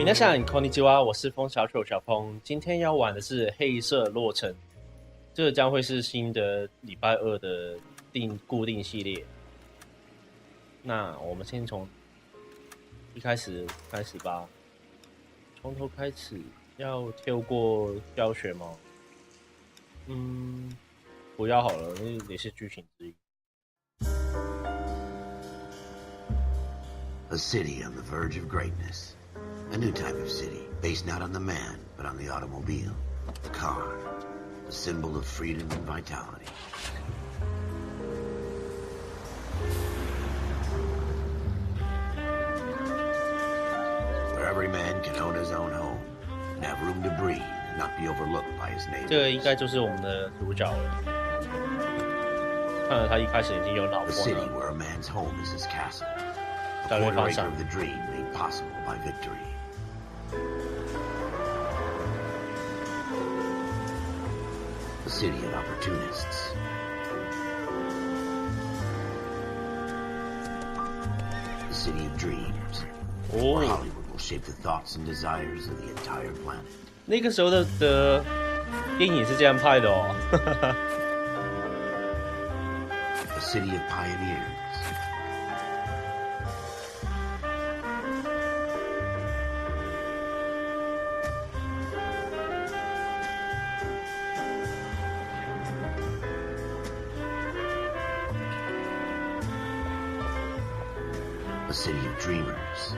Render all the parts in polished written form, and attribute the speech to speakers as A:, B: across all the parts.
A: 皆さんこんにちは，我是疯小丑小疯。今天要玩的是黑色洛城，这将会是新的礼拜二的固定系列。那我们先从一开始吧，从头开始。要跳过教学吗？不要好了，那也是剧情之一。
B: A city on the verge of greatness. A new type of city, based not on the man, but on the automobile. The car. The symbol of freedom and vitality. Where every man can own his own home, and have room to breathe, and not be overlooked by his neighbors.
A: 这个应该就是我们的主角了。看来他一开始已经有老婆了。
B: A city where a man's home is his castle. A quarter of the dream made possible by victory. A city of opportunists. A city of dreams. Where Hollywood will shape the thoughts and desires of the entire planet.
A: 那个时候的电影是这样拍的哦。
B: A city of pioneers. A city of dreamers.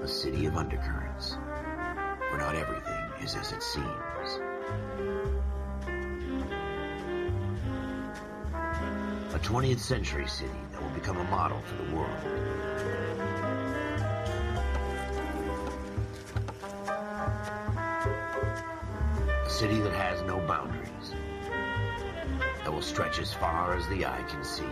B: A city of undercurrents, where not everything is as it seems. A 20th century city that will become a model for the world. A city that has no boundaries, that will stretch as far as the eye can see.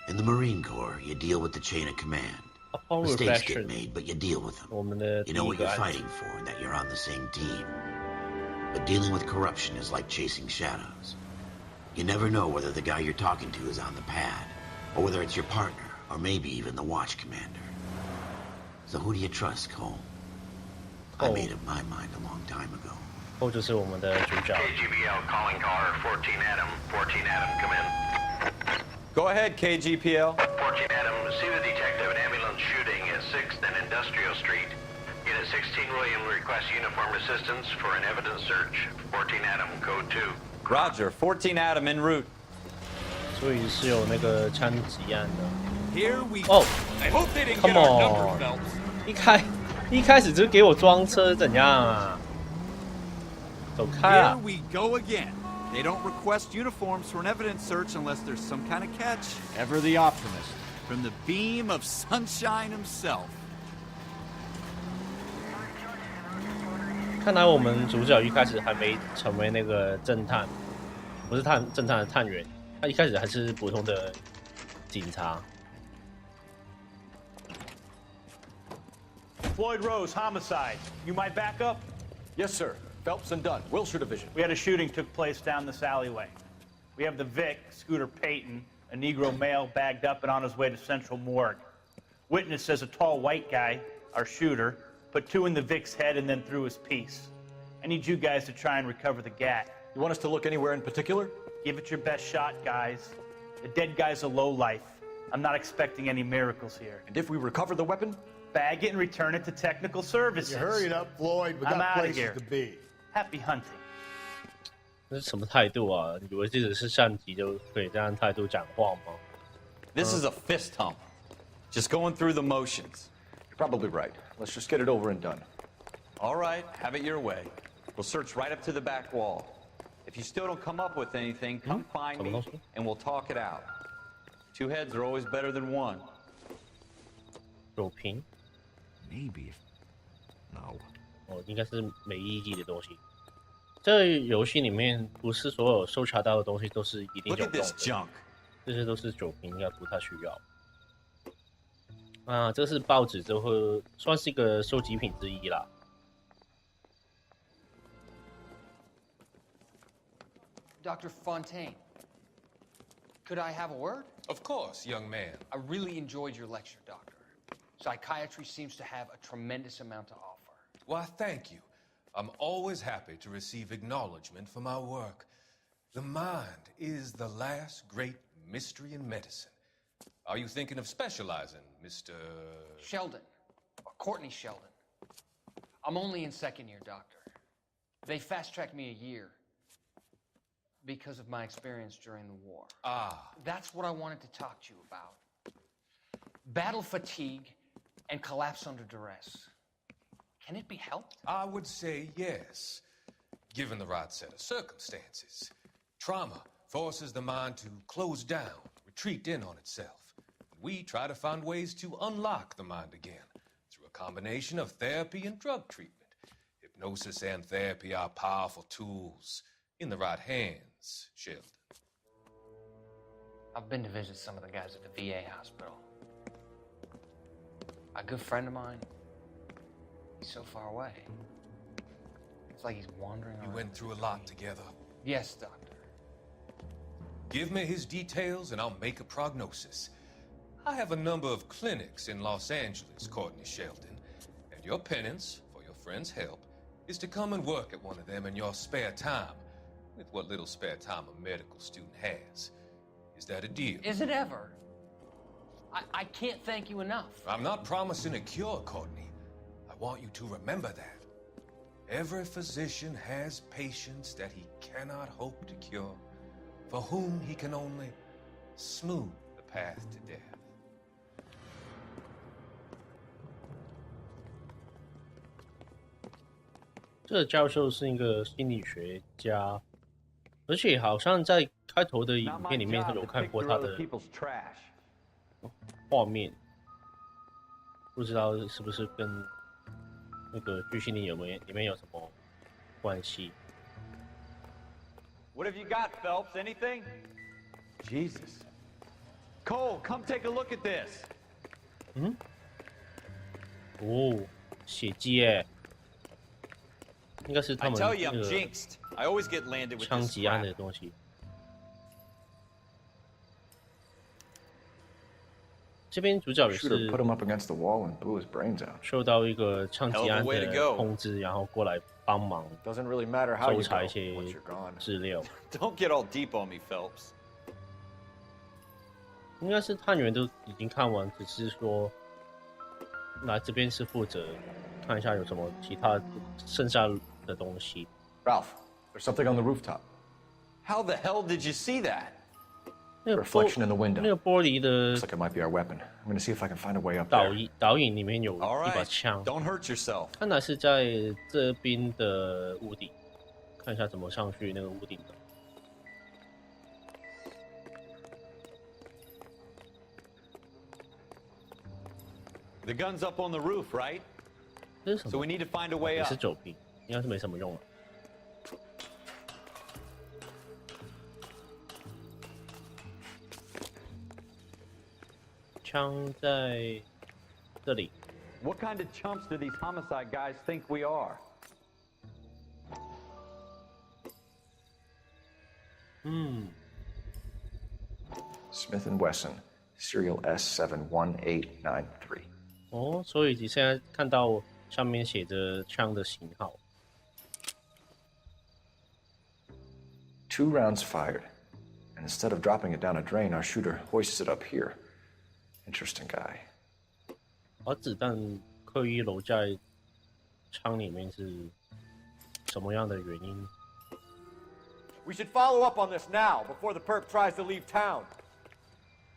B: In the Marine Corps, you deal with the chain of command. Mistakes get made, but you deal with them. You know what you're fighting for and that you're on the same team. But dealing with corruption is like chasing shadows. You never know whether the guy you're talking to is on the pad, or whether it's your partner, or maybe even the watch commander. So who do you trust, Cole? I made up my mind a long time ago.
A: 就是我们的主角。
C: KGPL calling caller 14 Adam. 14 Adam, come in.
D: Go ahead, KGPL.
C: 14 Adam, see the detective, an ambulance shooting at 6th and Industrial Street. Unit 16 William requests uniformed assistance for an evidence search. 14 Adam, code 2.
D: Roger, 14 Adam en route.
A: 所以是有那个枪击案的。
E: Here we go. I hope they didn't get our number belts.
A: 一开始就给我装车，怎样啊？走开啊
E: Here we go again. They don't request uniforms for an evidence search unless there's some kind of catch. Ever the optimist. From the beam of sunshine himself.
A: 看来我们主角一开始还没成为那个侦探，不是侦探的探员，他一开始还是普通的警察。
F: Floyd Rose, homicide. You might back up?
G: Yes, sir. Phelps and Dunn, Wilshire Division.
F: We had a shooting took place down this alleyway. We have the Vic, Scooter Payton, a Negro male bagged up and on his way to Central Morgue. Witness says a tall white guy, our shooter, put 2 in the Vic's head and then threw his piece. I need you guys to try and recover the gat.
G: You want us to look anywhere in particular?
F: Give it your best shot, guys. The dead guy's a lowlife. I'm not expecting any miracles here.
G: And if we recover the weapon?
F: Bag it and return it to technical services.
H: You hurry it up, Floyd. We got places to be.
F: Happy hunting.
A: 这是什么态度啊？你以为这只是上级就可以这样态度讲话吗？
D: This is a fist hump. Just going through the motions.
G: You're probably right. Let's just get it over and done.
D: All right, have it your way. We'll search right up to the back wall. If you still don't come up with anything, come find me and we'll talk it out. 2 heads are always better than 1.
A: 有屏
E: Maybe. No.
A: 哦，应该是没意义的东西。这个游戏里面不是所有搜查到的东西都是一定有
D: Look
A: 用
D: at this
A: 的。
D: junk.
A: 这些都是酒瓶，应该不太需要。啊，这是报纸，这会算是一个收集品之一啦。
I: Dr. Fontaine, could I have a word?
J: Of course, young man.
I: I really enjoyed your lecture, Doctor. Psychiatry seems to have a tremendous amount to offer.
J: Why, thank you. I'm always happy to receive acknowledgement for my work. The mind is the last great mystery in medicine. Are you thinking of specializing, Mr.
I: Sheldon, or Courtney Sheldon. I'm only in second year, Doctor. They fast-tracked me a year because of my experience during the war. That's what I wanted to talk to you about. Battle fatigue and collapse under duress. Can it be helped?
J: I would say yes, given the right set of circumstances. Trauma forces the mind to close down, retreat in on itself. We try to find ways to unlock the mind again through a combination of therapy and drug treatment. Hypnosis and therapy are powerful tools in the right hands, Sheldon.
I: I've been to visit some of the guys at the VA hospital. A good friend of mine, he's so far away. It's like he's wandering around.
J: You went through a lot together.
I: Yes, Doctor.
J: Give me his details and I'll make a prognosis. I have a number of clinics in Los Angeles, Courtney Sheldon, and your penance, for your friend's help, is to come and work at one of them in your spare time, with what little spare time a medical student has. Is that a deal?
I: Is it ever? I can't thank you enough.
J: I'm not promising a cure, Courtney. I want you to remember that. Every physician has patients that he cannot hope to cure, for whom he can only smooth the path to death.
A: 这个教授是一个心理学家，而且好像在开头的影片里面有看过他的画面，不知道是不是跟那个剧情里面有什么关系。
F: What have you got, Phelps? Anything? Jesus. Cole, come take a look at this.
A: 嗯？哦，血迹耶！应该是他们那个枪击案的东西。这边主角也是受到一个枪击案的通知，然后过来帮忙搜查一些资料。
F: Don't get all deep on me, Phelps.
A: 应该是探员都已经看完，只是说来这边是负责看一下有什么其他剩下的东西。
G: Ralph, there's something on the rooftop.
F: How the hell did you see that?
G: Reflection in the window.
A: 那个玻璃的
G: Looks like it might be our weapon. I'm going to see if I can find a way up
A: 导引里面有一把枪。
F: Don't hurt yourself.
A: 看来是在这边的屋顶，看一下怎么上去那个屋顶的。
F: The gun's up on the roof, right?
A: 这是什么？
F: So we need to find a way
A: 也
F: up.
A: 是酒瓶，应该是没什么用了。枪在这里。
F: What kind of chumps do these homicide guys think we are?
A: 嗯。
G: Smith & Wesson, serial S71893.
A: 哦，所以你现在看到上面写着枪的型号。
G: 2 rounds fired, and instead of dropping it down a drain, our shooter hoists it up here. Interesting guy.
A: 而子弹刻意留在枪里面是什么样的原因？
G: We should follow up on this now, before the perp tries to leave town.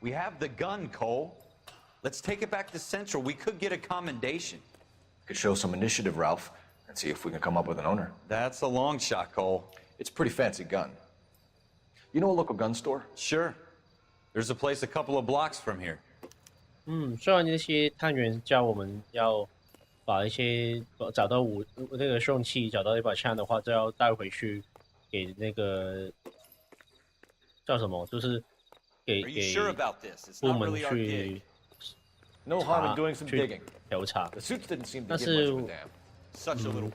F: We have the gun, Cole. Let's take it back to Central. We could get a commendation.
G: Could show some initiative, Ralph, and see if we can come up with an owner.
F: That's a long shot, Cole.
G: It's a pretty fancy gun. You know a local gun store?
F: Sure. There's a place a couple of blocks from here.
A: 虽然那些探员叫我们要把一些找到那个凶器，找到一把枪的话，就要带回去给那个叫什么，就是给部门去调查，但是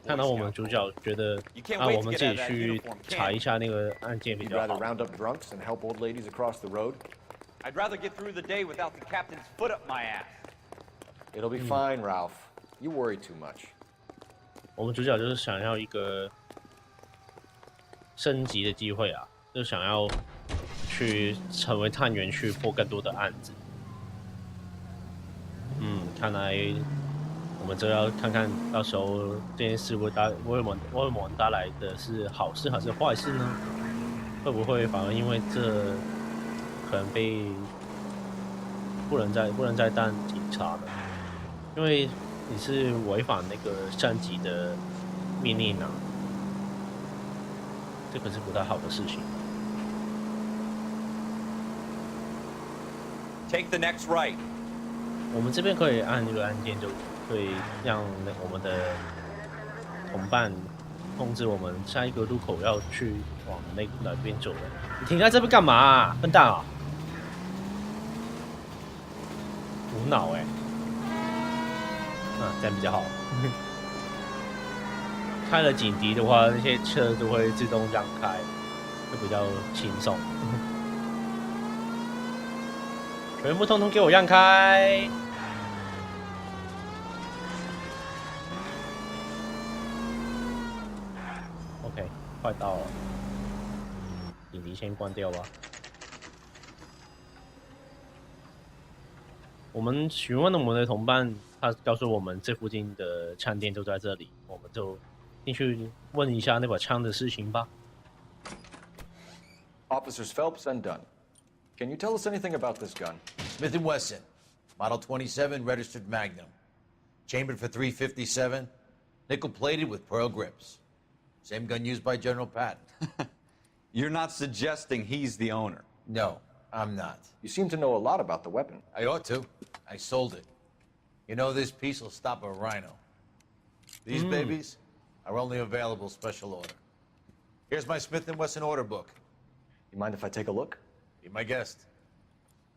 A: 看到我们主角觉得我们自己去查一下那个案件比较好。
E: I'd rather get through the day without the captain's foot up my ass. It'll be fine, Ralph. You worry too much.
A: 我们主角就是想要一个升级的机会啊，就想要去成为探员，去破更多的案子。看来我们就要看看到时候这件事为我们带来的是好事还是坏事呢？会不会反而因为这可能被不能再当警察了，因为你是违反那个上级的命令啊，这可是不太好的事情。
E: Take the next right.
A: 我们这边可以按这个按键，就会让我们的同伴通知我们下一个路口要去往哪边走了。你停在这边干嘛啊，笨蛋啊！无脑这样比较好。开了警笛的话，那些车都会自动让开，就比较轻松。全部通通给我让开！OK， 快到了，警笛先关掉吧。我们询问了我们的同伴，他告诉我们这附近的枪店就在这里，我们就进去问一下那把枪的事情吧。
G: Officers Phelps and Dunn, can you tell us anything about this gun?
K: Smith & Wesson, Model 27, registered Magnum, chambered for .357, nickel-plated with pearl grips. Same gun used by General Patton.
E: You're not suggesting he's the owner?
K: No, I'm not.
G: You seem to know a lot about the weapon.
K: I ought to. I sold it. You know, this piece will stop a rhino. These babies are only available special order. Here's my Smith & Wesson order book.
G: You mind if I take a look?
K: Be my guest.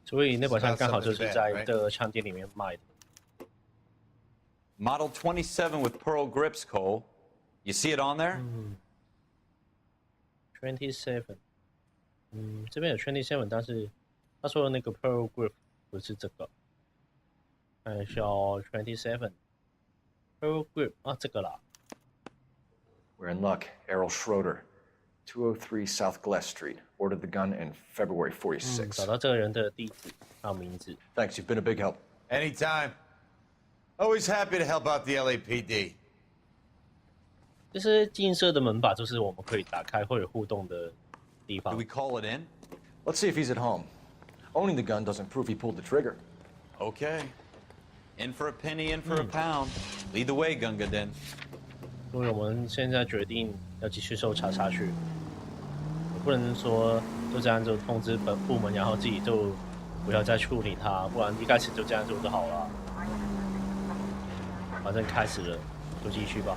A: 所以那把枪刚好就是在这个枪店里面卖的。
E: Model 27 with pearl grips, Cole. You see it on there?
A: 27，这边有27，但是他说的那个 pearl grip 不是这个。看一下27 pearl grip 啊，这个啦。
G: We're in luck. Errol Schroeder, 203 South Glass Street. Ordered the gun in February '46.
A: 找到这个人的地址还有名字。
G: Thanks, you've been a big help.
K: Anytime. Always happy to help out the LAPD.
A: 就是进社的门把，就是我们可以打开会有互动的地方。
E: Do we call it in?
G: Let's see if he's at home. Owning the gun doesn't prove he pulled the trigger.
E: Okay. In for a penny, in for a pound. Lead the way, Gunga Din.
A: 所以我们现在决定要继续搜查下去，不能说就这样就通知本部门，然后自己就不要再处理它，不然一开始就这样做就好了。反正开始了，就继续吧。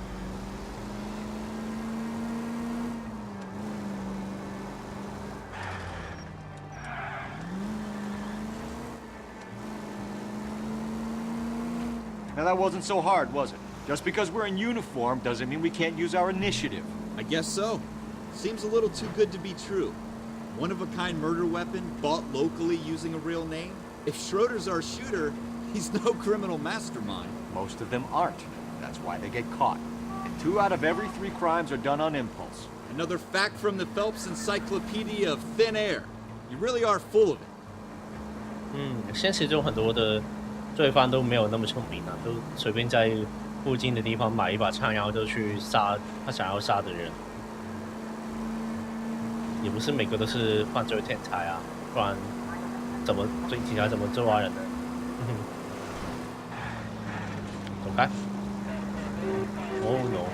H: Now that wasn't so hard, was it? Just because we're in uniform doesn't mean we can't use our initiative.
E: I guess so. Seems a little too good to be true. One-of-a-kind murder weapon bought locally using a real name? If Schroeder's our shooter, he's no criminal mastermind.
H: Most of them aren't. That's why they get caught. 2 out of every 3 crimes are done on impulse.
E: Another fact from the Phelps Encyclopedia of Thin Air. You really are full of it.
A: 现实中很多的罪犯都没有那么聪明啊，都随便在附近的地方买一把枪，然后就去杀他想要杀的人。也不是每个都是犯罪天才啊，不然警察怎么抓人呢？走开！哦 no！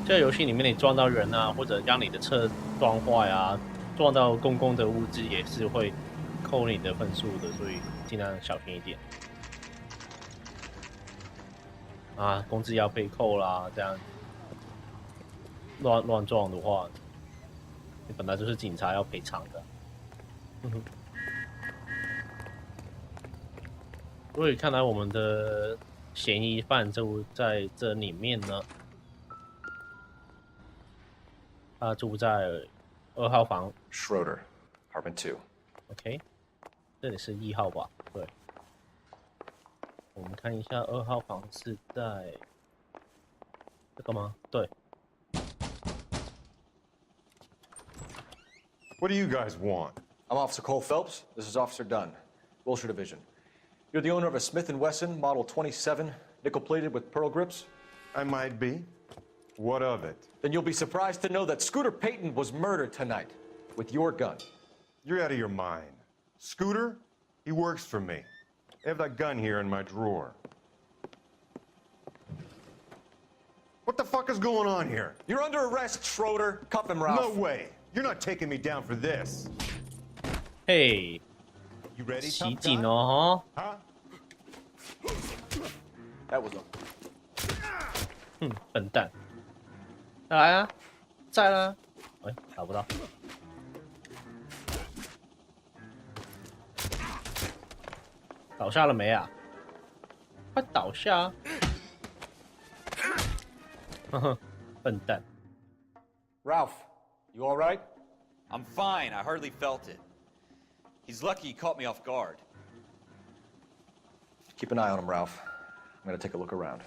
A: 这个游戏里面你撞到人啊，或者让你的车撞坏啊，撞到公共的物资也是会扣你的分数的，所以尽量小心一点。啊，工资要被扣啦，这样乱撞的话，你本来就是警察要赔偿的。所以看来我们的嫌疑犯就在这里面呢。他住在2号房
G: Schroeder, apartment 2.
A: OK， 这里是1号吧？对。我们看一下2号房是在这个吗？对。
L: What do you guys want?
G: I'm Officer Cole Phelps. This is Officer Dunn, Wilshire Division. You're the owner of a Smith & Wesson Model 27, nickel-plated with pearl grips?
L: I might be. What of it?
G: Then you'll be surprised to know that Scooter Payton was murdered tonight with your gun.
L: You're out of your mind. Scooter? He works for me. I have that gun here in my drawer. What the fuck is going on here?
G: You're under arrest, Schroeder. Cuff him, Ralph.
L: No way. You're not taking me down for this.
A: Hey.
L: You ready,
A: 袭警哦
L: Huh?
G: That was a...
A: 笨蛋。再来啊！再来啊！哎，打不到。倒下了没啊？快倒下啊！呵呵，笨蛋。
G: Ralph, you all right?
D: I'm fine. I hardly felt it. He's lucky he caught me off guard.
G: Keep an eye on him, Ralph. I'm gonna take a look around.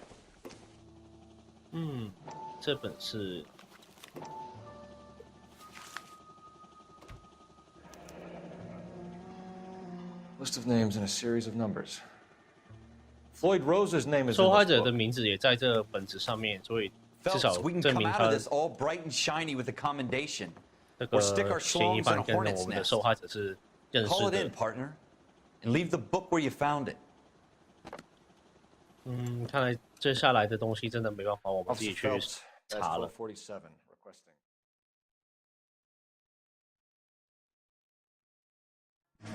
A: 这本是
G: List of names and a series of numbers. Floyd Rose's name is
A: 受
G: in
A: 害
G: this
A: 者的
G: book.
A: 名字也在这本子上面，所以至少
D: Phelps, we can
A: 证
D: come
A: 明
D: out
A: 他
D: of this all bright and shiny with a commendation.
A: 这
D: Or stick
A: 个
D: our
A: 嫌疑
D: schlongs in
A: 犯
D: a
A: 跟我
D: hornet's
A: 们的
D: nest.
A: 受害者是认识
D: Call it
A: 的
D: in,。partner. And leave the book where you found it.
A: 看来接下来的东西真的没办法，我们自己
G: Officer
A: 去
G: Phelps,
A: 查了。
G: 47 requesting.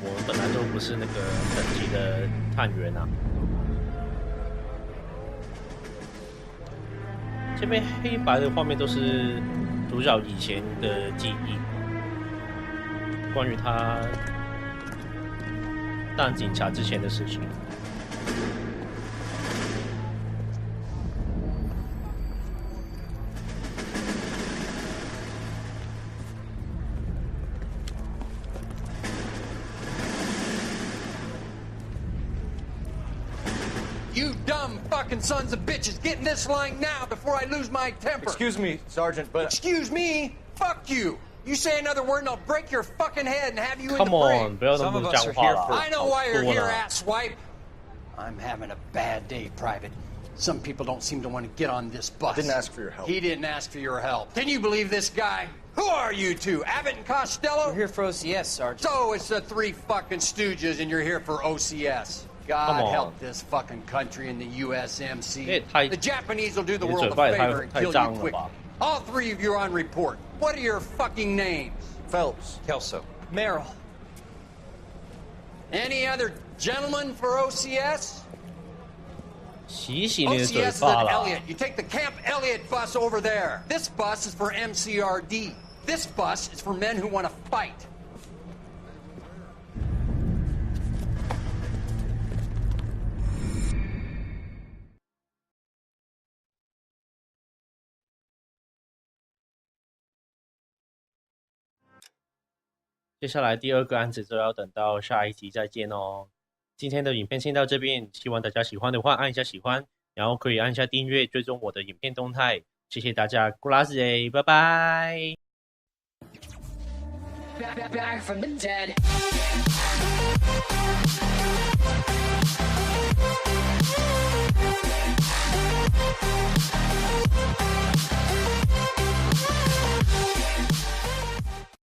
A: 我们本来就不是那个等级的探员啊。这边黑白的画面都是主角以前的记忆，关于他当警察之前的事情。
I: You dumb fucking sons of bitches, get in this line now before I lose my temper.
G: Excuse me, Sergeant, but...
I: Excuse me? Fuck you. You say another word and I'll break your fucking head and have you in the
A: Come on，
I: brig.
A: 不要那么讲话了。
I: I know why you're
A: 多
I: here,
A: 了
I: asswipe. I'm having a bad day, Private. Some people don't seem to want to get on this bus.
G: I didn't ask for your help.
I: He didn't ask for your help. Can you believe this guy? Who are you two? Abbott and Costello?
M: We're here for OCS, Sergeant.
I: So it's the three fucking stooges and you're here for OCS. God help this fucking country and the USMC. The Japanese will do the world a favor and kill you quick. All three of you are on report. What are your fucking names?
G: Phelps.
D: Kelso.
M: Merrill.
I: Any other gentlemen for OCS?
A: 洗洗你的嘴
I: OCS is
A: 巴
I: at
A: 啦！
I: Elliott. You take the Camp Elliott bus over there. This bus is for MCRD. This bus is for men who want to fight. 接下来第2个案子就要等到下一集再见哦。今天的影片先到这边，希望大家喜欢的话按一下喜欢，然后可以按下订阅，追踪我的影片动态。谢谢大家 ，Grazie， 拜拜。
N: Back from the dead.